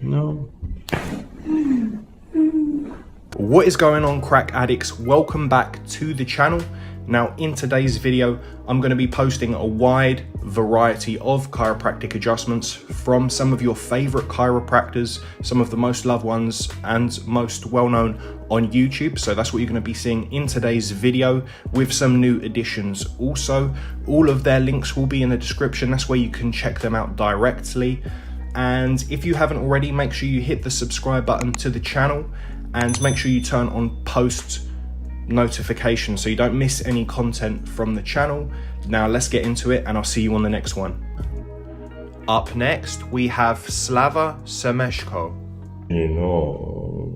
No. What is going on, crack addicts? Welcome back to the channel. Now, in today's video, I'm going to be posting a wide variety of chiropractic adjustments from some of your favorite chiropractors, some of the most loved ones and most well-known on YouTube. So that's what you're going to be seeing in today's video, with some new additions. Also, all of their links will be in the description. That's where you can check them out directly. And if you haven't already, make sure you hit the subscribe button to the channel and make sure you turn on post notifications so you don't miss any content from the channel. Now let's get into it, and I'll see you on the next one. Up next, we have Slava Semeshko. Но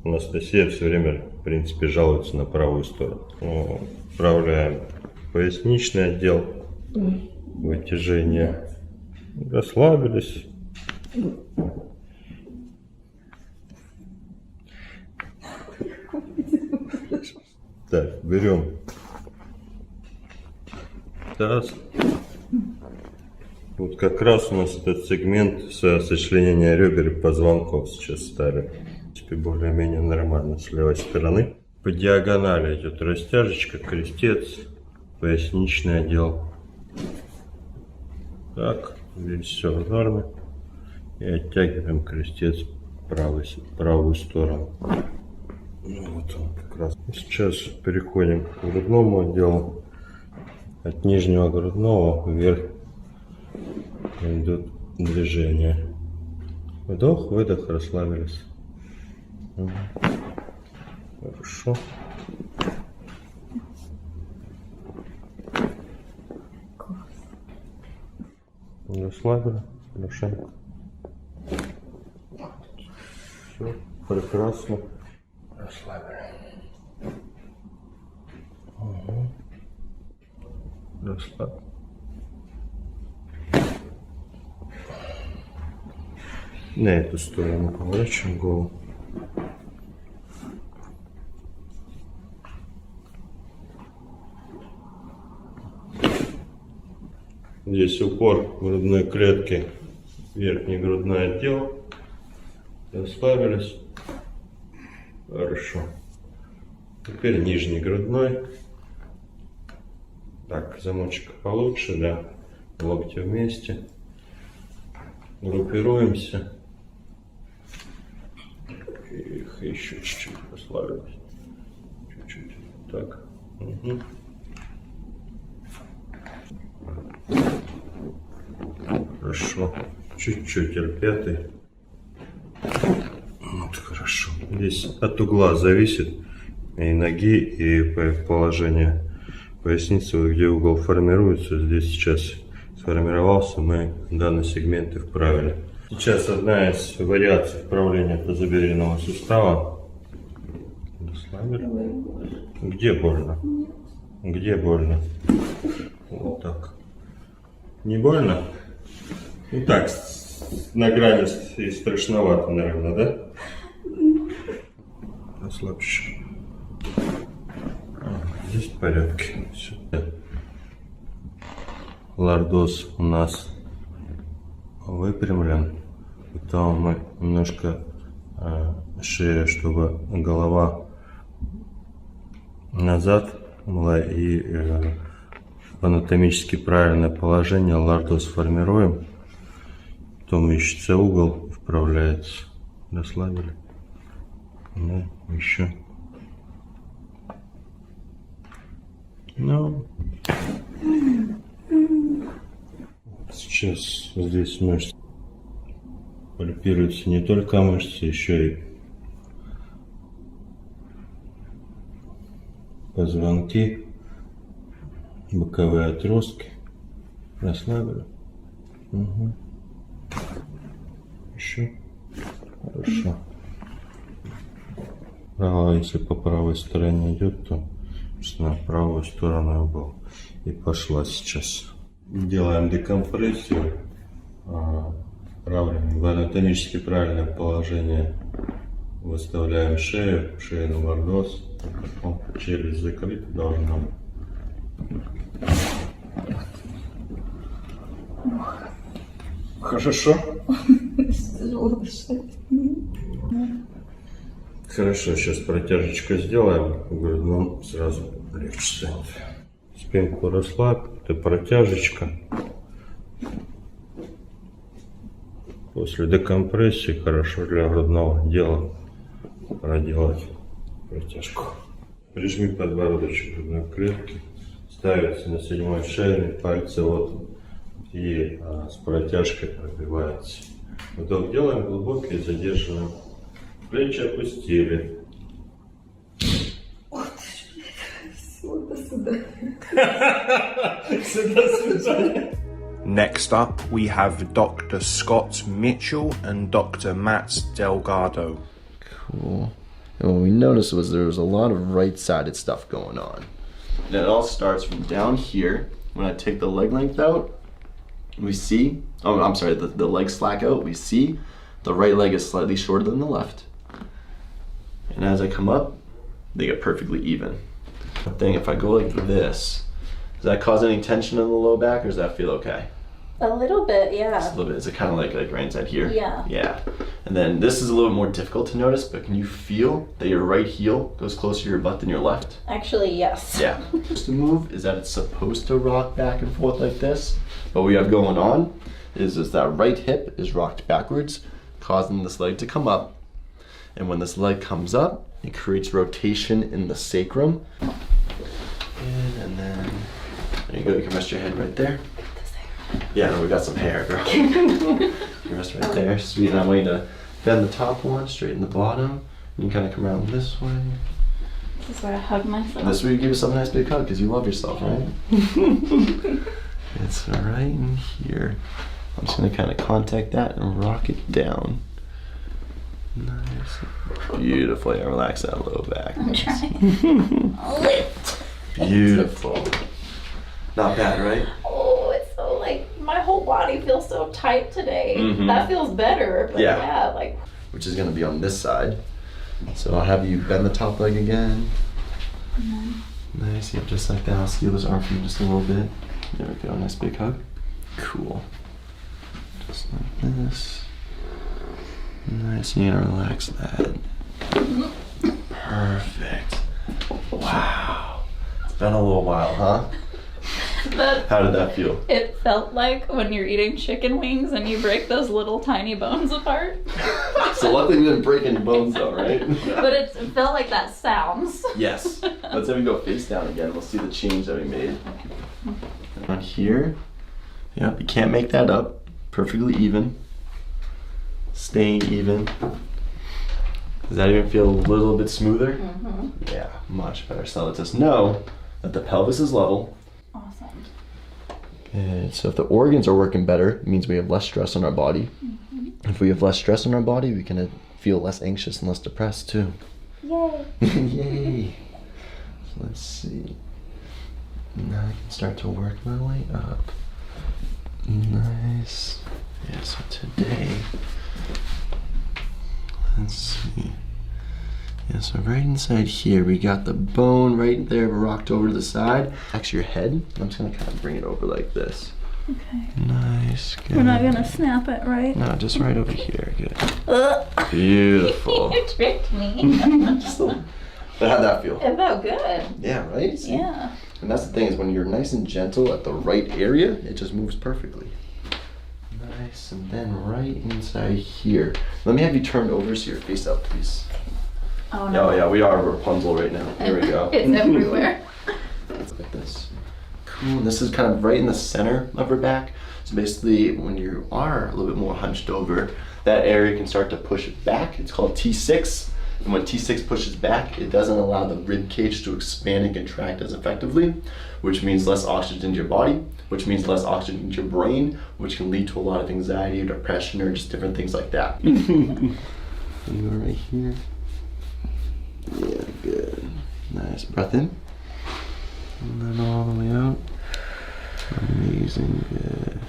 Анастасия все время, в принципе, жалуется на правую сторону. Вправляем поясничный отдел, вытяжение, расслабились. Так, берем таз. Вот как раз у нас этот сегмент сочленения ребер и позвонков сейчас ставим. В принципе, более-менее нормально с левой стороны. По диагонали идет растяжечка, крестец, поясничный отдел. Так, здесь все в норме. И оттягиваем крестец в правую сторону. Вот он как раз. Сейчас переходим к грудному отделу. От нижнего грудного вверх идут движения. Вдох, выдох, расслабились. Хорошо. Расслабили. Хорошо. Все, прекрасно. Расслабили. Угу. Расслабили. На эту сторону поворачиваем голову. Здесь упор грудной клетки, верхний грудной отдел. Расслабились. Хорошо. Теперь нижний грудной. Так, замочек получше, да. Локти вместе. Группируемся. Их еще чуть-чуть расслабились. Чуть-чуть. Так. Угу. Хорошо. Чуть-чуть R5. Вот, хорошо. Здесь от угла зависит и ноги, и положение поясницы, вот где угол формируется. Здесь сейчас сформировался, мы данный сегмент и вправили. Сейчас одна из вариаций вправления тазобедренного сустава. Расслабили. Где больно? Где больно? Вот так. Не больно? Ну так, на грани и страшновато, наверное, да? Расслабься. Здесь в порядке. Все. Лордоз у нас выпрямлен. Потом мы немножко шея, чтобы голова назад была, и в анатомически правильное положение лордоз формируем. Потом ищется угол, вправляется. Расслабили. Ну, еще. Ну. Сейчас здесь мышцы. Пальпируются не только мышцы, еще и позвонки, боковые отростки. Расслабили. Угу. Еще. Хорошо. Права, если по правой стороне идет, то на правую сторону угол. И пошла сейчас. Делаем декомпрессию. В анатомически правильное положение выставляем шею, шейный лордоз. Челюсть закрыта должна быть. Хорошо? Хорошо, сейчас протяжечку сделаем, грудном сразу легче станет. Спинку расслабь, это протяжечка. После декомпрессии хорошо для грудного дела проделать протяжку. Прижми подбородочек грудной клетки, ставится на 7-й шейный, пальцы вот и с протяжкой пробивается. Вдох делаем глубокий, задерживаем. Плечи опустили. Next up, we have Dr. Scott Mitchell and Dr. Matt Delgado. Cool. And what we noticed was there was a lot of right-sided stuff going on. And it all starts from down here. When I take the leg length out, we see, oh, I'm sorry, the leg slack out, we see the right leg is slightly shorter than the left. And as I come up, they get perfectly even. The thing, if I go like this, does that cause any tension in the low back, or does that feel okay? A little bit, yeah. Just a little bit. Is it kind of like right inside here? Yeah. Yeah. And then this is a little more difficult to notice, but can you feel that your right heel goes closer to your butt than your left? Actually, yes. Yeah. Just the move is that it's supposed to rock back and forth like this, but what we have going on is that right hip is rocked backwards, causing this leg to come up. And when this leg comes up, it creates rotation in the sacrum. And then, there you go, you can rest your head right there. Yeah, no, we got some hair, girl. You rest right there, sweet. And I want you to bend the top one, straighten the bottom. And you kind of come around this way. This is where I hug myself. This way you give yourself a nice big hug because you love yourself, right? It's right in here. I'm just gonna kind of contact that and rock it down. Nice. Beautiful. Yeah, relax that low back. I'm trying. Lift. Beautiful. Not bad, right? Oh, it's so like, my whole body feels so tight today. Mhm. That feels better, but Yeah. yeah, like. Which is gonna be on this side. So I'll have you bend the top leg again. Nice, yeah, just like that. I'll steal this arm from you just a little bit. There we go, nice big hug. Cool. Just like this. Nice, you're gonna relax that. Perfect. Wow. It's been a little while, huh? How did that feel? It felt like when you're eating chicken wings and you break those little tiny bones apart. So luckily we didn't break any bones though, right? But it felt like that sounds. Yes. Let's have you go face down again. We'll see the change that we made. On here. Yep, you can't make that up. Perfectly even. Staying even. Does that even feel a little bit smoother? Mm-hmm. Yeah, much better. So let us know that the pelvis is level. Awesome. Good. So if the organs are working better, it means we have less stress on our body. Mm-hmm. If we have less stress on our body, we can feel less anxious and less depressed too. Yay. Yay. So let's see. Now I can start to work my way up. Nice. Yeah, so today, let's see. Yeah, so right inside here, we got the bone right there rocked over to the side. Actually, your head, I'm just gonna kind of bring it over like this. Okay. Nice, good. We're not gonna snap it, right? No, just right over here, good. Beautiful. You tricked me. Just a little. But how'd that feel? It felt good. Yeah, right? See? Yeah. And that's the thing is when you're nice and gentle at the right area, it just moves perfectly. Nice, and then right inside here. Let me have you turned over so you're face up, please. Oh no. Oh yeah, we are Rapunzel right now. Here we go. It's everywhere. Look at this. Cool, and this is kind of right in the center of her back. So basically, when you are a little bit more hunched over, that area can start to push back. It's called T6. And when T6 pushes back, it doesn't allow the rib cage to expand and contract as effectively, which means less oxygen to your body, which means less oxygen to your brain, which can lead to a lot of anxiety or depression or just different things like that. And go right here. Yeah, good. Nice. Breath in. And then all the way out. Amazing. Good.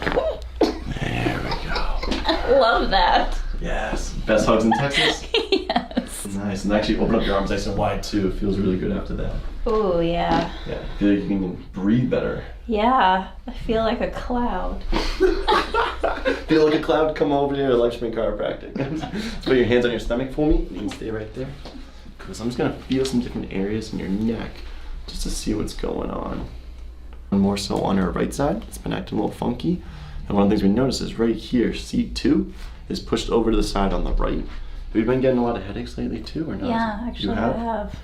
There we go. I love that. Yes. Best hugs in Texas? Yes. Nice. And actually open up your arms nice and wide too. It feels really good after that. Oh yeah. Yeah. I feel like you can breathe better. Yeah. I feel like a cloud. Feel like a cloud come over here, Lakshmi Chiropractic. Put your hands on your stomach for me. You can stay right there. Because I'm just gonna feel some different areas in your neck just to see what's going on. More so on our right side, it's been acting a little funky. And one of the things we notice is right here, C2 is pushed over to the side on the right. Have you been getting a lot of headaches lately too, or not? Yeah, actually I have.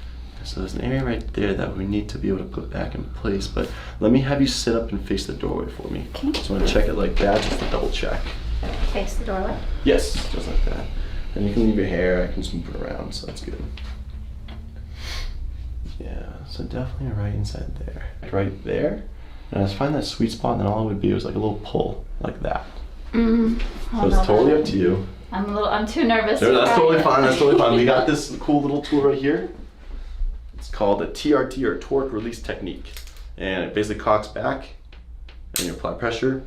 So there's an area right there that we need to be able to put back in place, but let me have you sit up and face the doorway for me. Okay. Just want to check it like that, just to double check. Face the doorway? Yes, just like that. And you can leave your hair, I can just move it around, so that's good. Yeah, so definitely right inside there. Right there. And I just find that sweet spot, and then all it would be was like a little pull, like that. So it's totally up to you. I'm too nervous. No, that's totally fine, that's totally fine. We got this cool little tool right here. It's called the TRT, or torque release technique. And it basically cocks back and you apply pressure.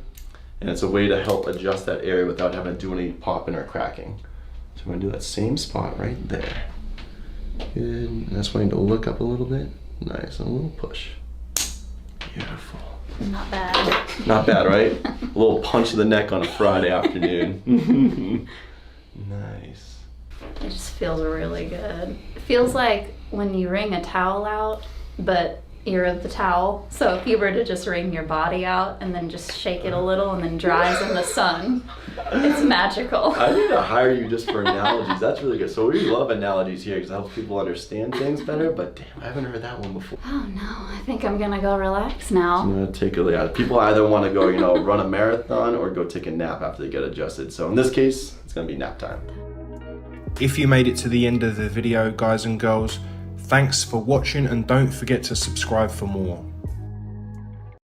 And it's a way to help adjust that area without having to do any popping or cracking. So we're gonna do that same spot right there. Good, and that's why you need to look up a little bit. Nice, and a little push. Beautiful. Not bad. Not bad, right? A little punch to the neck on a Friday afternoon. Nice. It just feels really good. It feels like when you wring a towel out, but you're the towel. So if you were to just wring your body out and then just shake it a little and then dries in the sun, it's magical. I need to hire you just for analogies. That's really good. So we love analogies here because it helps people understand things better, but damn, I haven't heard that one before. Oh no, I think I'm gonna go relax now. I'm gonna take a, yeah, people either want to go, you know, run a marathon or go take a nap after they get adjusted. So in this case, it's gonna be nap time. If you made it to the end of the video, guys and girls, thanks for watching, and don't forget to subscribe for more.